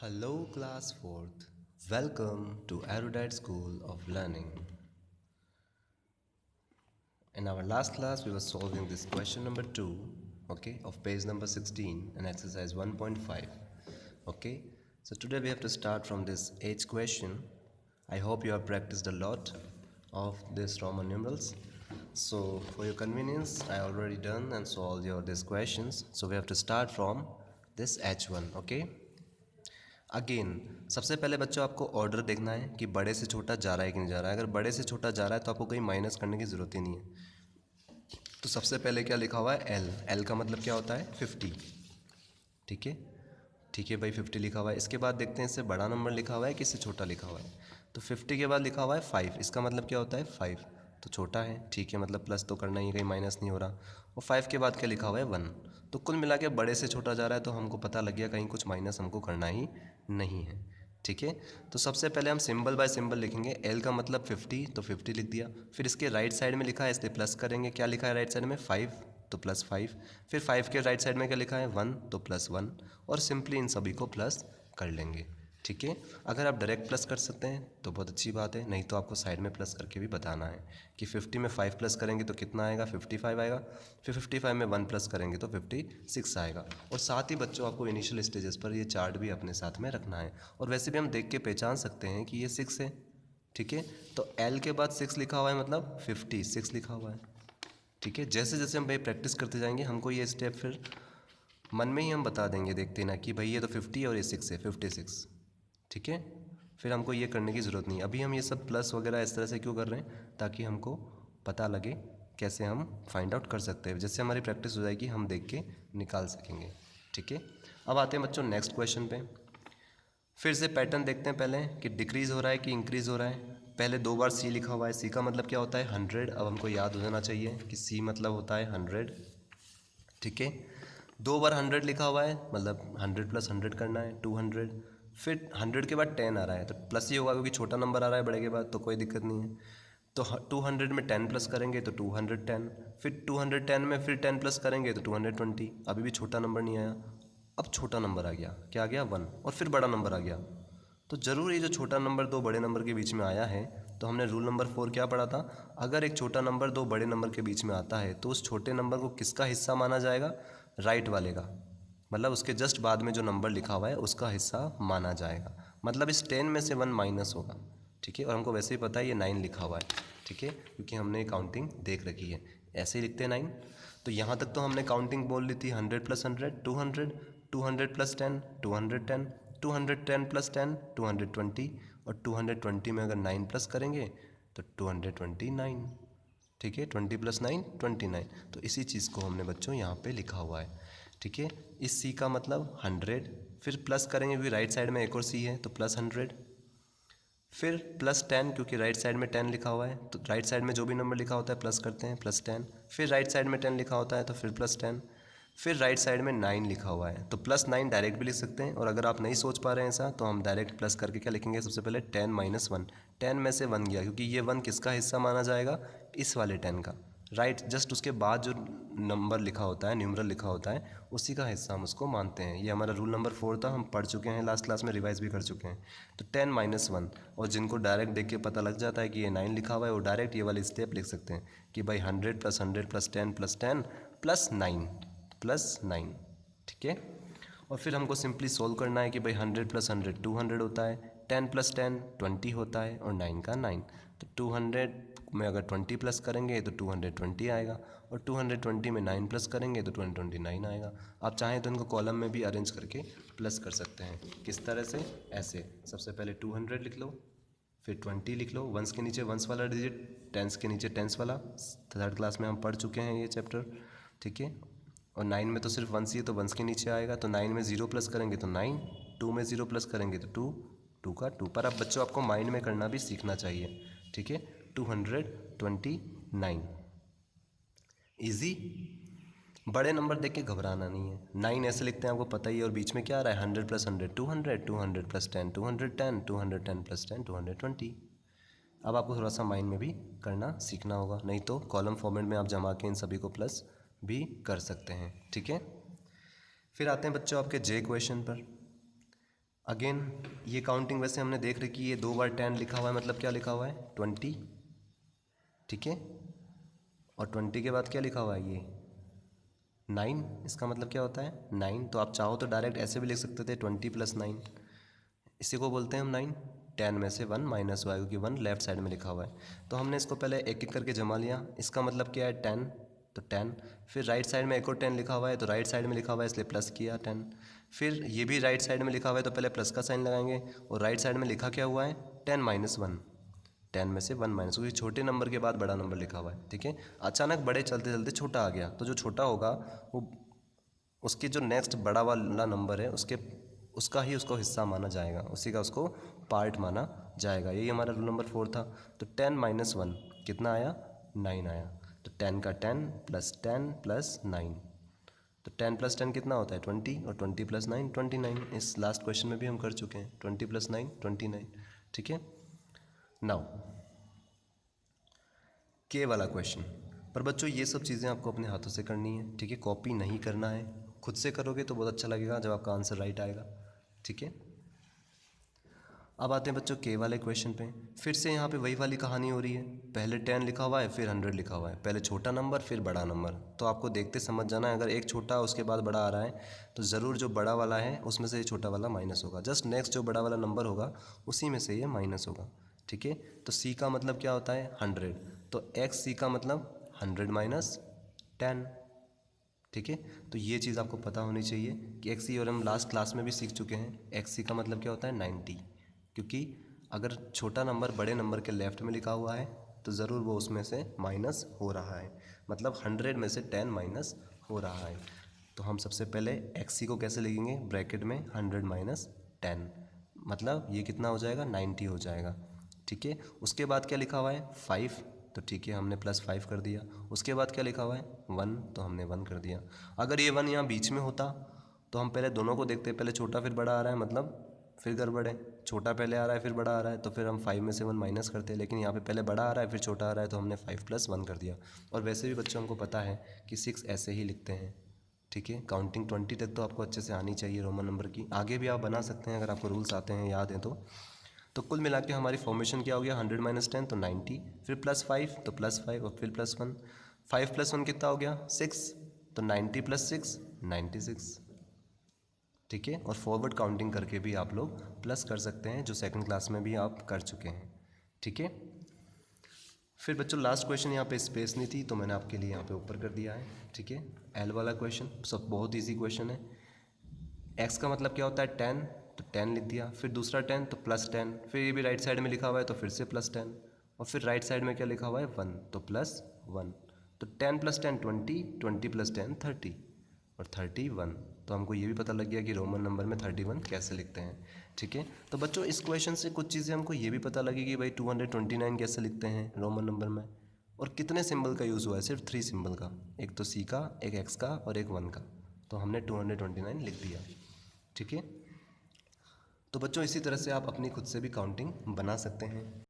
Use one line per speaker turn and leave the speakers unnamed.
Hello, class 4th. Welcome to Erudite School of Learning. In our last class, we were solving this question number 2, okay, of page number 16 and exercise 1.5. Okay, so today we have to start from this H question. I hope you have practiced a lot of these Roman numerals. So for your convenience, I already done and solved these questions. So we have to start from this H1, okay. Again सबसे पहले बच्चों आपको order देखना है कि बड़े से छोटा जा रहा है कि नहीं जा रहा है। अगर बड़े से छोटा जा रहा है तो आपको कहीं माइनस करने की ज़रूरत ही नहीं है। तो सबसे पहले क्या लिखा हुआ है एल। एल का मतलब क्या होता है 50। ठीक है, ठीक है भाई 50 लिखा हुआ है। इसके बाद देखते हैं इससे बड़ा नंबर लिखा हुआ है कि इससे छोटा लिखा हुआ है। तो 50 के बाद लिखा हुआ है 5। इसका मतलब क्या होता है 5, तो छोटा है। ठीक है, मतलब प्लस तो करना ही है, कहीं माइनस नहीं हो रहा। और 5 के बाद क्या लिखा हुआ है 1। तो कुल मिला के बड़े से छोटा जा रहा है तो हमको पता लग गया कहीं कुछ माइनस हमको करना ही नहीं है। ठीक है, तो सबसे पहले हम सिंबल बाय सिंबल लिखेंगे। एल का मतलब 50, तो 50 लिख दिया। फिर इसके राइट साइड में लिखा है इसलिए प्लस करेंगे। क्या लिखा है राइट साइड में 5, तो प्लस 5। फिर 5 के राइट साइड में क्या लिखा है 1, तो प्लस 1। और सिंपली इन सभी को प्लस कर लेंगे। ठीक है, अगर आप डायरेक्ट प्लस कर सकते हैं तो बहुत अच्छी बात है, नहीं तो आपको साइड में प्लस करके भी बताना है कि 50 में 5 प्लस करेंगे तो कितना आएगा 55 आएगा। फिर 55 में 1 प्लस करेंगे तो 56 आएगा। और साथ ही बच्चों आपको इनिशियल स्टेजेस पर ये चार्ट भी अपने साथ में रखना है। और वैसे भी हम देख के पहचान सकते हैं कि ये 6 है। ठीक है, तो एल के बाद 6 लिखा हुआ है मतलब 56 लिखा हुआ है। ठीक है, जैसे जैसे हम भाई प्रैक्टिस करते जाएंगे हमको ये स्टेप फिर मन में ही हम बता देंगे, देखते ना कि भाई ये तो 50 और ये 6 है 56। ठीक है, फिर हमको ये करने की ज़रूरत नहीं। अभी हम ये सब प्लस वगैरह इस तरह से क्यों कर रहे हैं, ताकि हमको पता लगे कैसे हम फाइंड आउट कर सकते हैं। जैसे हमारी प्रैक्टिस हो जाएगी हम देख के निकाल सकेंगे। ठीक है, अब आते हैं बच्चों नेक्स्ट क्वेश्चन पे। फिर से पैटर्न देखते हैं पहले कि डिक्रीज़ हो रहा है कि इंक्रीज़ हो रहा है। पहले 2 बार सी लिखा हुआ है। सी का मतलब क्या होता है 100। अब हमको याद हो जाना चाहिए कि सी मतलब होता है 100। ठीक है, 2 बार 100 लिखा हुआ है मतलब 100 प्लस 100 करना है 200। फिर 100 के बाद 10 आ रहा है तो प्लस ही होगा क्योंकि छोटा नंबर आ रहा है बड़े के बाद, तो कोई दिक्कत नहीं है। तो 200 में 10 प्लस करेंगे तो 210। फिर 210 में फिर 10 प्लस करेंगे तो 220। अभी भी छोटा नंबर नहीं आया। अब छोटा नंबर आ गया, क्या आ गया 1। और फिर बड़ा नंबर आ गया। तो ज़रूर ये जो छोटा नंबर दो बड़े नंबर के बीच में आया है, तो हमने रूल नंबर 4 क्या पढ़ा था, अगर एक छोटा नंबर दो बड़े नंबर के बीच में आता है तो उस छोटे नंबर को किसका हिस्सा माना जाएगा, राइट वाले का। मतलब उसके जस्ट बाद में जो नंबर लिखा हुआ है उसका हिस्सा माना जाएगा। मतलब इस 10 में से 1 माइनस होगा। ठीक है, और हमको वैसे ही पता है ये 9 लिखा हुआ है। ठीक है, क्योंकि हमने काउंटिंग देख रखी है, ऐसे ही लिखते हैं 9। तो यहाँ तक तो हमने काउंटिंग बोल ली थी 100 प्लस 100 200, 200 प्लस 10 210, 210 प्लस 10 220, और 220 में अगर 9 प्लस करेंगे तो 229। ठीक है, 20 प्लस 9 29। तो इसी चीज़ को हमने बच्चों यहाँ पे लिखा हुआ है। ठीक है, इस सी का मतलब 100। फिर प्लस करेंगे क्योंकि राइट साइड में एक और सी है तो प्लस 100। फिर प्लस 10 क्योंकि राइट साइड में 10 लिखा हुआ है तो राइट साइड में जो भी नंबर लिखा होता है प्लस करते हैं प्लस 10। फिर राइट साइड में 10 लिखा होता है तो फिर प्लस 10। फिर राइट साइड में 9 लिखा हुआ है तो प्लस 9 डायरेक्ट भी लिख सकते हैं। और अगर आप नहीं सोच पा रहे हैं ऐसा तो हम डायरेक्ट प्लस करके क्या लिखेंगे, सबसे पहले 10 माइनस 1। 10 में से 1 गया क्योंकि ये 1 किसका हिस्सा माना जाएगा, इस वाले 10 का। राइट जस्ट उसके बाद जो नंबर लिखा होता है, न्यूमरल लिखा होता है, उसी का हिस्सा हम उसको मानते हैं। ये हमारा रूल नंबर 4 था, हम पढ़ चुके हैं लास्ट क्लास में, रिवाइज भी कर चुके हैं। तो 10 माइनस 1, और जिनको डायरेक्ट देख के पता लग जाता है कि ये 9 लिखा हुआ है वो डायरेक्ट ये वाली स्टेप लिख सकते हैं कि भाई 100 plus 100 plus 10 plus 10 plus 9 plus 9। ठीक है, और फिर हमको सिंपली सोल्व करना है कि भाई 100 प्लस 100 200 होता है, 10 प्लस 10 20 होता है, और 9 का 9। तो 200 में अगर 20 प्लस करेंगे तो 220 आएगा, और 220 में 9 प्लस करेंगे तो 229 आएगा। आप चाहें तो इनको कॉलम में भी अरेंज करके प्लस कर सकते हैं। किस तरह से, ऐसे सबसे पहले 200 लिख लो, फिर 20 लिख लो, वंस के नीचे वंस वाला डिजिट, टेंस के नीचे टेंस वाला। थर्ड क्लास में हम पढ़ चुके हैं ये चैप्टर। ठीक है, और 9 में तो सिर्फ वंस ही है तो वंस के नीचे आएगा। तो 9 में 0 प्लस करेंगे तो 9, 2 में 0 प्लस करेंगे तो 2, 2 का 2। पर अब बच्चों आपको माइंड में करना भी सीखना चाहिए। ठीक है, 229 ईजी। बड़े नंबर देख के घबराना नहीं है। 9 ऐसे लिखते हैं आपको पता ही है, और बीच में क्या आ रहा है 100 प्लस 100 200, 200 प्लस 10 210, 210 प्लस 10 220। अब आपको थोड़ा सा माइंड में भी करना सीखना होगा, नहीं तो कॉलम फॉर्मेट में आप जमा के इन सभी को प्लस भी कर सकते हैं। ठीक है, फिर आते हैं बच्चों आपके जे क्वेश्चन पर। अगेन ये काउंटिंग वैसे हमने देख रखी है, ये 2 बार 10 लिखा हुआ है, मतलब क्या लिखा हुआ है 20, ठीक है। और 20 के बाद क्या लिखा हुआ है ये 9, इसका मतलब क्या होता है 9। तो आप चाहो तो डायरेक्ट ऐसे भी लिख सकते थे 20 + 9, इसी को बोलते हैं हम 9। 10 में से 1 माइनस हुआ है क्योंकि 1 लेफ्ट साइड में लिखा हुआ है। तो हमने इसको पहले एक एक करके जमा लिया। इसका मतलब क्या है 10, तो 10। फिर राइट साइड में एक और 10 लिखा हुआ है, तो राइट साइड में लिखा हुआ है इसलिए प्लस किया 10। फिर ये भी राइट साइड में लिखा हुआ है तो पहले प्लस का साइन लगाएंगे, और राइट साइड में लिखा क्या हुआ है 10 - 1, 10 में से 1 माइनस, क्योंकि छोटे नंबर के बाद बड़ा नंबर लिखा हुआ है, ठीक है। अचानक बड़े चलते चलते छोटा आ गया, तो जो छोटा होगा वो उसके जो नेक्स्ट बड़ा वाला नंबर है उसका ही उसको हिस्सा माना जाएगा, उसी का उसको पार्ट माना जाएगा। यही हमारा रूल नंबर 4 था। तो 10 - 1 कितना आया 9 आया। तो 10 का 10 + 10 + 9, तो 10 + 10 कितना होता है 20, और 20 + 9 29। इस लास्ट क्वेश्चन में भी हम कर चुके हैं 20 + 9 29, ठीक है। नाउ के वाला क्वेश्चन, पर बच्चों ये सब चीज़ें आपको अपने हाथों से करनी है, ठीक है। कॉपी नहीं करना है, खुद से करोगे तो बहुत अच्छा लगेगा जब आपका आंसर राइट आएगा, ठीक है। अब आते हैं बच्चों के वाले क्वेश्चन पे। फिर से यहाँ पे वही वाली कहानी हो रही है, पहले 10 लिखा हुआ है फिर 100 लिखा हुआ है, पहले छोटा नंबर फिर बड़ा नंबर। तो आपको देखते समझ जाना है, अगर एक छोटा उसके बाद बड़ा आ रहा है तो ज़रूर जो बड़ा वाला है उसमें से ये छोटा वाला माइनस होगा, जस्ट नेक्स्ट जो बड़ा वाला नंबर होगा उसी में से ये माइनस होगा, ठीक है। तो सी का मतलब क्या होता है 100, तो एक्स सी का मतलब 100 - 10, ठीक है। तो ये चीज़ आपको पता होनी चाहिए कि एक्स सी, और हम लास्ट क्लास में भी सीख चुके हैं एक्स सी का मतलब क्या होता है 90, क्योंकि अगर छोटा नंबर बड़े नंबर के लेफ्ट में लिखा हुआ है तो ज़रूर वो उसमें से माइनस हो रहा है, मतलब 100 में से 10 माइनस हो रहा है। तो हम सबसे पहले एक्स सी को कैसे लिखेंगे, ब्रैकेट में 100 - 10, मतलब ये कितना हो जाएगा 90 हो जाएगा, ठीक है। उसके बाद क्या लिखा हुआ है 5, तो ठीक है हमने +5 कर दिया। उसके बाद क्या लिखा हुआ है 1, तो हमने 1 कर दिया। अगर ये 1 यहाँ बीच में होता तो हम पहले दोनों को देखते, पहले छोटा फिर बड़ा आ रहा है मतलब फिर गड़बड़ है, छोटा पहले आ रहा है फिर बड़ा आ रहा है तो फिर हम 5 में से 1 माइनस करते हैं, लेकिन यहाँ पे पहले बड़ा आ रहा है फिर छोटा आ रहा है तो हमने 5 + 1 कर दिया। और वैसे भी बच्चों हमको पता है कि 6 ऐसे ही लिखते हैं, ठीक है। काउंटिंग 20 तक तो आपको अच्छे से आनी चाहिए रोमन नंबर की, आगे भी आप बना सकते हैं अगर आपको रूल्स आते हैं याद हैं तो। तो कुल मिला के हमारी फॉर्मेशन क्या हो गया 100 - 10 तो 90, फिर +5 तो +5 और फिर +1, 5 + 1 कितना हो गया 6, तो 90 + 6 96, ठीक है। और फॉरवर्ड काउंटिंग करके भी आप लोग प्लस कर सकते हैं, जो सेकंड क्लास में भी आप कर चुके हैं, ठीक है। फिर बच्चों लास्ट क्वेश्चन, यहाँ पे स्पेस नहीं थी तो मैंने आपके लिए यहाँ पे ऊपर कर दिया है, ठीक है। एल वाला क्वेश्चन सब बहुत इजी क्वेश्चन है। एक्स का मतलब क्या होता है 10, तो 10 लिख दिया, फिर दूसरा 10 तो +10, फिर ये भी राइट साइड में लिखा हुआ है तो फिर से +10, और फिर राइट साइड में क्या लिखा हुआ है 1, तो +1, तो 10 + 10 20, 20 + 10 30, और 31। तो हमको ये भी पता लग गया कि रोमन नंबर में 31 कैसे लिखते हैं, ठीक है। तो बच्चों इस क्वेश्चन से कुछ चीज़ें हमको ये भी पता लगी कि भाई 229 कैसे लिखते हैं रोमन नंबर में, और कितने सिंबल का यूज़ हुआ है, सिर्फ 3 सिंबल का, एक तो सी का, एक एक्स का और एक 1 का, तो हमने 229 लिख दिया, ठीक है। तो बच्चों इसी तरह से आप अपनी खुद से भी काउंटिंग बना सकते हैं।